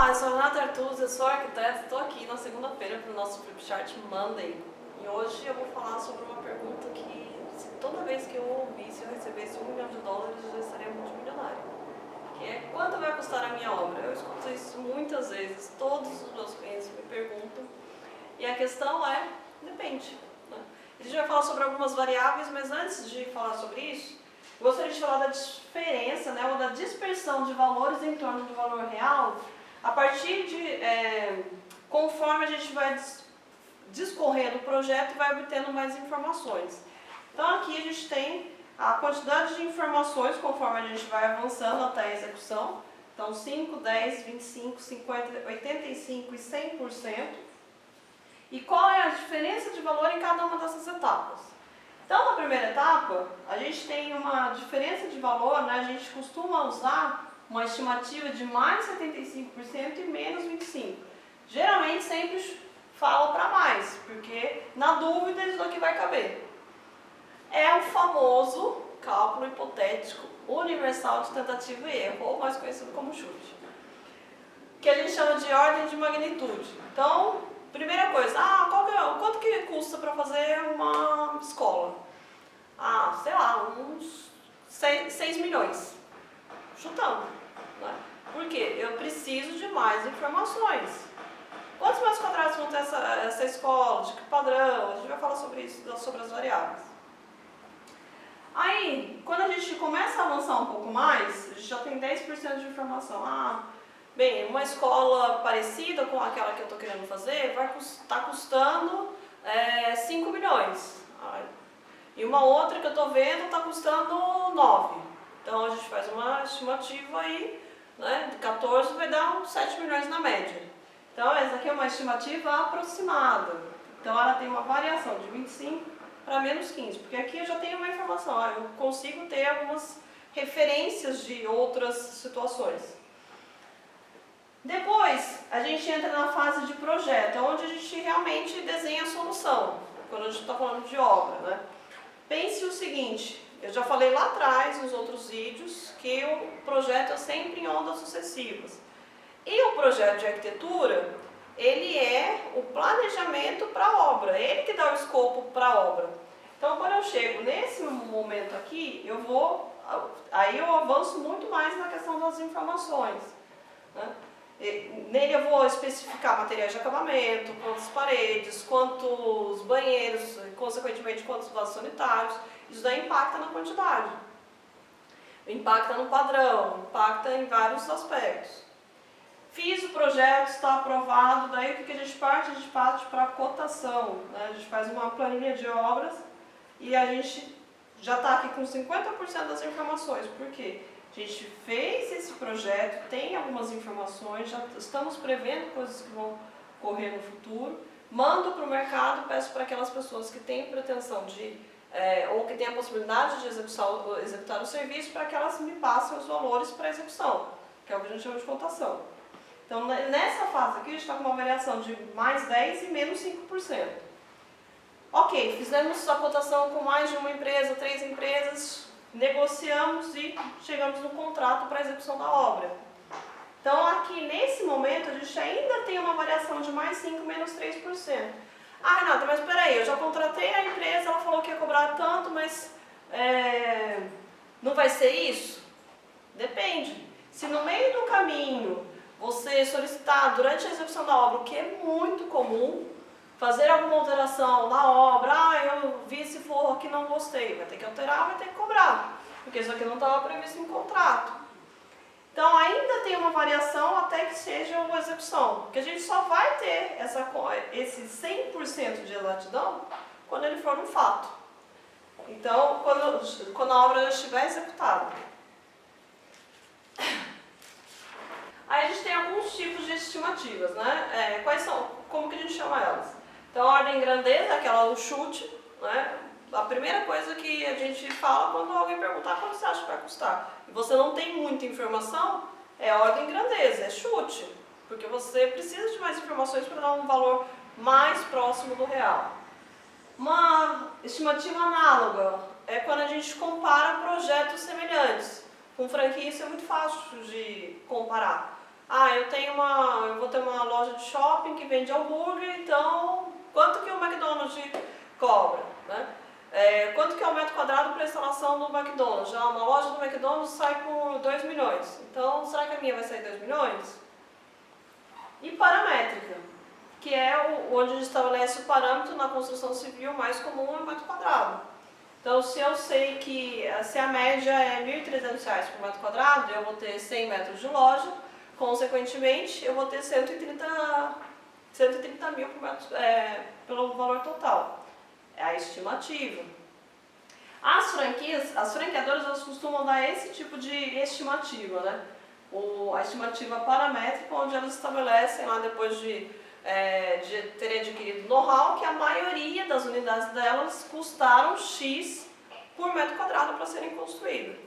eu sou a Renata Artuz, eu sou arquiteta, estou aqui na segunda-feira para o nosso Flipchart Monday. E hoje eu vou falar sobre uma pergunta que, toda vez que eu ouvisse, se eu recebesse $1 milhão, eu já estaria multimilionário. Que é, quanto vai custar a minha obra? Eu escuto isso muitas vezes, todos os meus clientes me perguntam. E a questão é, depende. Né? A gente vai falar sobre algumas variáveis, mas antes de falar sobre isso, gostaria de falar da diferença, né, ou da dispersão de valores em torno do valor real, a partir de, conforme a gente vai discorrendo o projeto e vai obtendo mais informações. Então aqui a gente tem a quantidade de informações conforme a gente vai avançando até a execução. Então 5, 10, 25, 50, 85 e 100%. E qual é a diferença de valor em cada uma dessas etapas? Então, na primeira etapa, a gente tem uma diferença de valor, né? A gente costuma usar uma estimativa de mais 75% e menos 25%. Geralmente, sempre fala para mais, porque na dúvida isso daqui vai caber. É o famoso cálculo hipotético universal de tentativa e erro, ou mais conhecido como chute, que a gente chama de ordem de magnitude. Então, primeira coisa, quanto que custa para fazer uma escola? Sei lá, uns 6 milhões. Chutando. Né? Por quê? Eu preciso de mais informações. Quantos metros quadrados vão ter essa escola? De que padrão? A gente vai falar sobre isso, sobre as variáveis. Aí, quando a gente começa a avançar um pouco mais, a gente já tem 10% de informação. Bem, uma escola parecida com aquela que eu estou querendo fazer vai estar custando 5 milhões. E uma outra que eu estou vendo está custando 9. Então a gente faz uma estimativa aí, né, de 14 vai dar uns 7 milhões na média. Então essa aqui é uma estimativa aproximada. Então ela tem uma variação de 25 para menos 15, porque aqui eu já tenho uma informação, eu consigo ter algumas referências de outras situações. Depois, a gente entra na fase de projeto, onde a gente realmente desenha a solução, quando a gente está falando de obra. Né? Pense o seguinte, eu já falei lá atrás, nos outros vídeos, que o projeto é sempre em ondas sucessivas. E o projeto de arquitetura, ele é o planejamento para a obra, é ele que dá o escopo para a obra. Então, quando eu chego nesse momento aqui, aí eu avanço muito mais na questão das informações. Né? Nele eu vou especificar materiais de acabamento, quantas paredes, quantos banheiros, consequentemente quantos vasos sanitários. Isso daí impacta na quantidade, impacta no padrão, impacta em vários aspectos. Fiz o projeto, está aprovado, daí o que a gente parte? A gente parte para a cotação. Né? A gente faz uma planilha de obras e a gente já está aqui com 50% das informações. Por quê? A gente fez esse projeto, tem algumas informações, já estamos prevendo coisas que vão ocorrer no futuro, mando para o mercado, peço para aquelas pessoas que têm pretensão de, ou que têm a possibilidade de executar o serviço, para que elas me passem os valores para execução, que é o que a gente chama de cotação. Então, nessa fase aqui, a gente está com uma variação de mais 10% e menos 5%. Ok, fizemos a cotação com mais de uma empresa, 3 empresas, negociamos e chegamos no contrato para a execução da obra. Então aqui nesse momento a gente ainda tem uma variação de mais 5, menos 3%. Renata, mas peraí, eu já contratei a empresa, ela falou que ia cobrar tanto, mas não vai ser isso? Depende. Se no meio do caminho você solicitar durante a execução da obra, o que é muito comum, fazer alguma alteração na obra, eu vi esse forro aqui, não gostei, vai ter que alterar, vai ter que cobrar, porque isso aqui não estava previsto em contrato. Então ainda tem uma variação até que seja uma execução, porque a gente só vai ter esse 100% de exatidão quando ele for um fato. Então, quando a obra já estiver executada. Aí a gente tem alguns tipos de estimativas, né? Quais são? Como que a gente chama elas? Então, a ordem em grandeza, aquela o chute, né? A primeira coisa que a gente fala quando alguém perguntar quanto você acha que vai custar, e você não tem muita informação, é ordem em grandeza, é chute, porque você precisa de mais informações para dar um valor mais próximo do real. Uma estimativa análoga é quando a gente compara projetos semelhantes. Com franquia isso é muito fácil de comparar. Ah, eu vou ter uma loja de shopping que vende hambúrguer, então quanto que o McDonald's cobra, né? Quanto que é o metro quadrado para a instalação do McDonald's? Já uma loja do McDonald's sai por 2 milhões. Então, será que a minha vai sair 2 milhões? E paramétrica, que é onde a gente estabelece o parâmetro na construção civil mais comum é o metro quadrado. Então, se eu sei que se a média é R$ 1.300 por metro quadrado, eu vou ter 100 metros de loja, consequentemente, eu vou ter 130 mil por metro, pelo valor total. É a estimativa. As franqueadoras, elas costumam dar esse tipo de estimativa, né? A estimativa paramétrica, onde elas estabelecem lá depois de terem adquirido know-how, que a maioria das unidades delas custaram X por metro quadrado para serem construídas.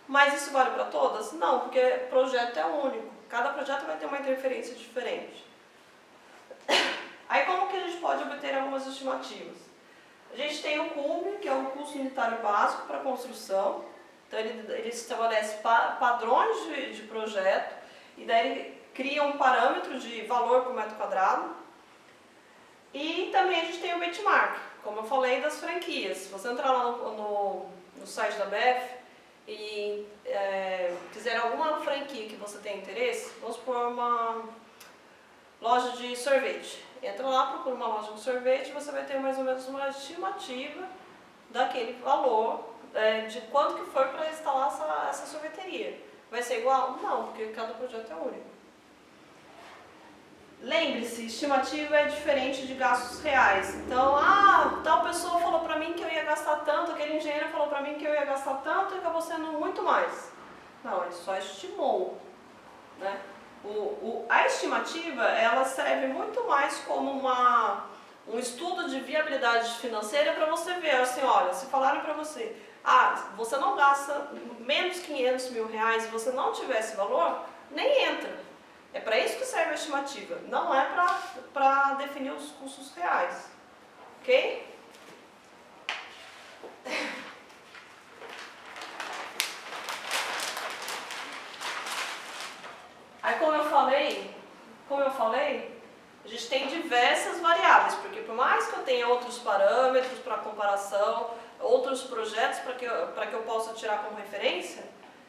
Mas isso vale para todas? Não, porque o projeto é único. Cada projeto vai ter uma interferência diferente. Aí como que a gente pode obter algumas estimativas? A gente tem o CUB, que é o custo unitário básico para construção. Então ele estabelece padrões de projeto e daí ele cria um parâmetro de valor por metro quadrado. E também a gente tem o benchmark, como eu falei, das franquias. Se você entrar lá no site da BF e quiser alguma franquia que você tenha interesse, vamos supor uma loja de sorvete. Entra lá, procura uma loja de sorvete e você vai ter mais ou menos uma estimativa daquele valor, de quanto que for para instalar essa sorveteria. Vai ser igual? Não, porque cada projeto é único. Lembre-se, estimativa é diferente de gastos reais. Então, tal pessoa falou para mim que eu ia gastar tanto, aquele engenheiro falou para mim que eu ia gastar tanto e acabou sendo muito mais. Não, ele só estimou, né? A estimativa, ela serve muito mais como um estudo de viabilidade financeira para você ver, assim, olha, se falaram para você, você não gasta menos 500 mil reais e você não tiver esse valor, nem entra. É para isso que serve a estimativa, não é para definir os custos reais, ok? Aí como eu falei, a gente tem diversas variáveis, porque por mais que eu tenha outros parâmetros para comparação, outros projetos para que eu possa tirar como referência,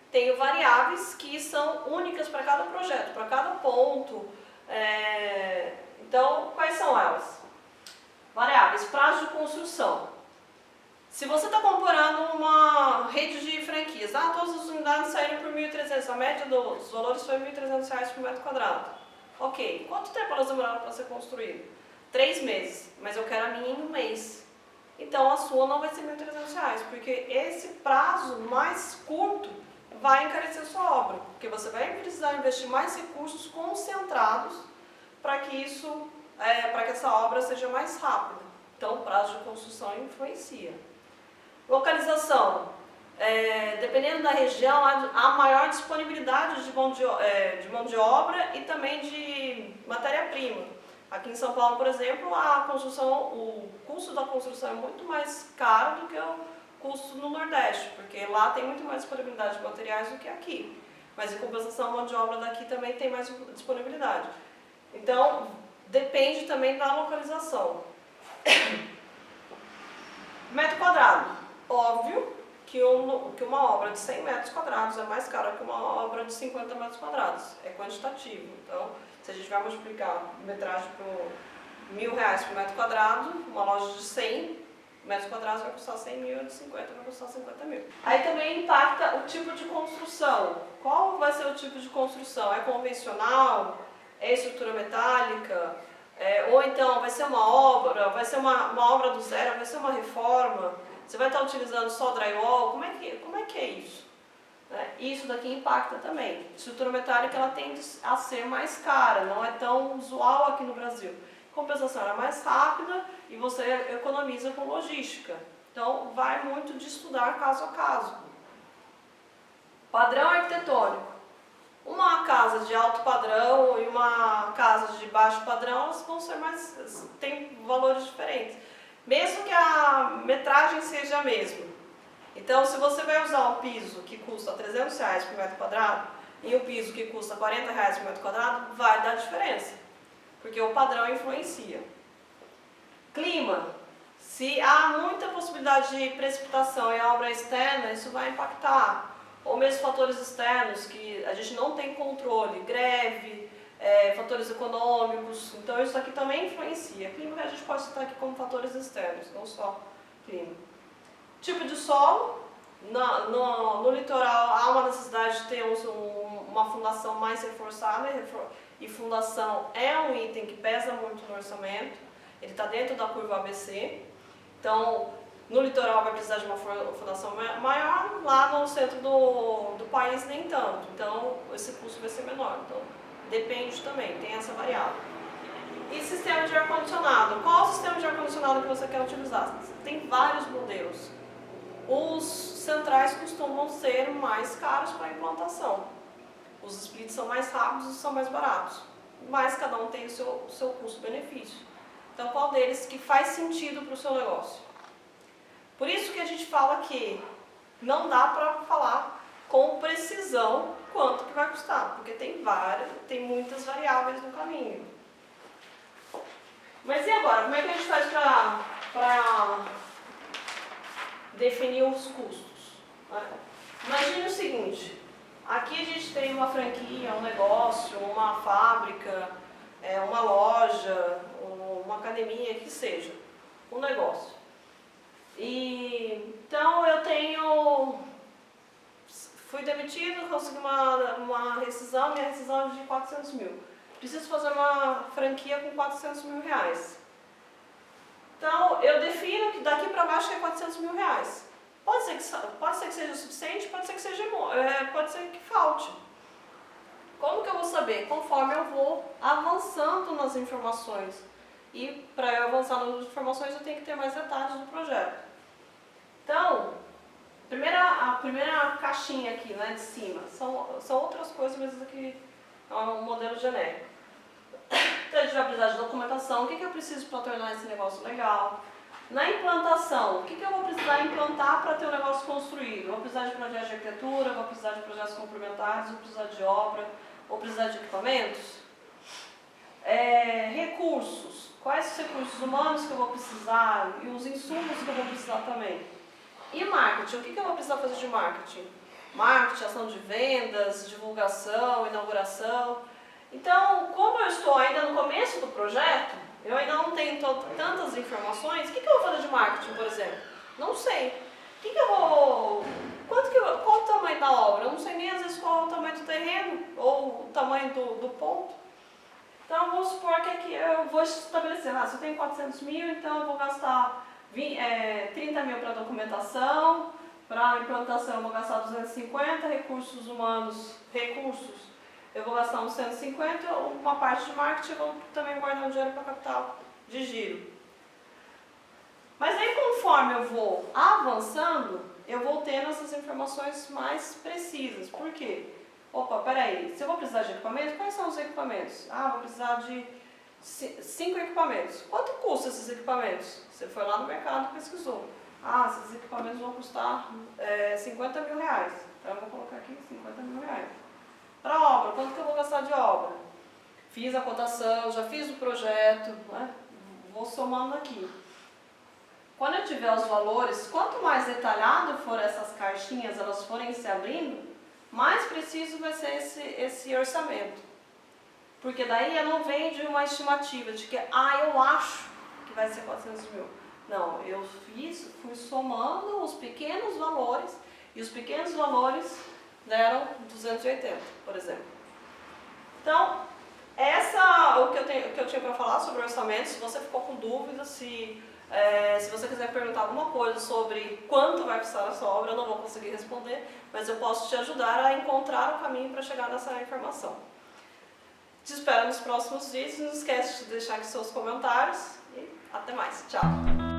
tenho variáveis que são únicas para cada projeto, para cada ponto. Então, quais são elas? Variáveis, prazo de construção. Se você está comparando uma rede de franquias, todas as unidades saíram por 1.300, a média dos valores foi R$ 1.300 por metro quadrado. Ok, quanto tempo elas demoraram para ser construídas? 3 meses, mas eu quero a minha em 1 mês. Então a sua não vai ser R$ 1.300, porque esse prazo mais curto vai encarecer a sua obra, porque você vai precisar investir mais recursos concentrados para que essa obra seja mais rápida. Então o prazo de construção influencia. Localização. Dependendo da região, há maior disponibilidade de mão de obra e também de matéria-prima. Aqui em São Paulo, por exemplo, o custo da construção é muito mais caro do que o custo no Nordeste, porque lá tem muito mais disponibilidade de materiais do que aqui. Mas, em compensação, a mão de obra daqui também tem mais disponibilidade. Então, depende também da localização. Metro quadrado. Óbvio que uma obra de 100 metros quadrados é mais cara que uma obra de 50 metros quadrados. É quantitativo. Então, se a gente vai multiplicar metragem por R$ 1.000 por metro quadrado, uma loja de 100 metros quadrados vai custar 100 mil, de 50 vai custar 50 mil. Aí também impacta o tipo de construção. Qual vai ser o tipo de construção? É convencional? É estrutura metálica? Ou então vai ser uma obra, vai ser uma obra do zero, vai ser uma reforma? Você vai estar utilizando só drywall? Como é que é isso? Isso daqui impacta também. A estrutura metálica ela tende a ser mais cara, não é tão usual aqui no Brasil. Compensação é mais rápida e você economiza com logística. Então, vai muito de estudar caso a caso. Padrão arquitetônico. Uma casa de alto padrão e uma casa de baixo padrão, elas vão ser têm valores diferentes. Mesmo que a metragem seja a mesma. Então, se você vai usar um piso que custa R$ 300 por metro quadrado, em um piso que custa R$40 por metro quadrado, vai dar diferença, porque o padrão influencia. Clima. Se há muita possibilidade de precipitação em obra externa, isso vai impactar. Ou mesmo fatores externos que a gente não tem controle, greve, fatores econômicos, então isso aqui também influencia. Clima que a gente pode citar aqui como fatores externos, não só clima. Tipo de solo. No litoral há uma necessidade de ter uma fundação mais reforçada, e fundação é um item que pesa muito no orçamento, ele está dentro da curva ABC, então no litoral vai precisar de uma fundação maior, lá no centro do país nem tanto, então esse custo vai ser menor, então depende também, tem essa variável. E sistema de ar-condicionado, qual o sistema de ar-condicionado que você quer utilizar? Tem vários modelos. Os centrais costumam ser mais caros para a implantação. Os splits são mais rápidos e são mais baratos. Mas cada um tem o seu custo-benefício. Então, qual deles que faz sentido para o seu negócio? Por isso que a gente fala que não dá para falar com precisão quanto que vai custar, porque tem muitas variáveis no caminho. Mas e agora? Como é que a gente faz para definir os custos? Imagine o seguinte, aqui a gente tem uma franquia, um negócio, uma fábrica, uma loja, uma academia, que seja, um negócio. Então eu fui demitido, consegui uma rescisão, minha rescisão é de 400 mil. Preciso fazer uma franquia com 400 mil reais. Então, eu defino que daqui para baixo é 400 mil reais. Pode ser que seja o suficiente, pode ser que falte. Como que eu vou saber? Conforme eu vou avançando nas informações. E para eu avançar nas informações, eu tenho que ter mais detalhes do projeto. Então, a primeira caixinha aqui, né, de cima, são outras coisas, mas isso aqui é um modelo genérico. Então, a gente vai precisar de documentação, o que eu preciso para tornar esse negócio legal. Na implantação, o que eu vou precisar implantar para ter o negócio construído? Eu vou precisar de projetos de arquitetura, vou precisar de projetos complementares, vou precisar de obra, vou precisar de equipamentos. Recursos, quais os recursos humanos que eu vou precisar e os insumos que eu vou precisar também. E marketing, o que eu vou precisar fazer de marketing? Marketing, ação de vendas, divulgação, inauguração. Então, como eu estou ainda no começo do projeto, eu ainda não tenho tantas informações, o que eu vou fazer de marketing, por exemplo? Não sei. Qual o tamanho da obra? Eu não sei nem às vezes qual é o tamanho do terreno ou o tamanho do ponto. Então, vamos supor que aqui eu vou estabelecer, se eu tenho 400 mil, então eu vou gastar 30 mil para documentação, para implantação eu vou gastar 250, recursos humanos, eu vou gastar uns 150, uma parte de marketing eu vou também guardar um dinheiro para capital de giro. Mas aí conforme eu vou avançando, eu vou tendo essas informações mais precisas. Por quê? Opa, peraí, se eu vou precisar de equipamentos, quais são os equipamentos? Vou precisar de 5 equipamentos. Quanto custa esses equipamentos? Você foi lá no mercado e pesquisou. Esses equipamentos vão custar 50 mil reais. Então eu vou colocar aqui 50 mil reais. Para obra, quanto que eu vou gastar de obra? Fiz a cotação, já fiz o projeto, né? Vou somando aqui. Quando eu tiver os valores, quanto mais detalhado for essas caixinhas, elas forem se abrindo, mais preciso vai ser esse orçamento. Porque daí eu não venho de uma estimativa de que, eu acho que vai ser 400 mil. Não, eu fui somando os pequenos valores, e os pequenos valores deram 280, por exemplo. Então, o que eu tinha para falar sobre orçamento. Se você ficou com dúvidas, se você quiser perguntar alguma coisa sobre quanto vai custar a sua obra, eu não vou conseguir responder, mas eu posso te ajudar a encontrar o caminho para chegar nessa informação. Te espero nos próximos vídeos, não esquece de deixar aqui seus comentários e até mais. Tchau!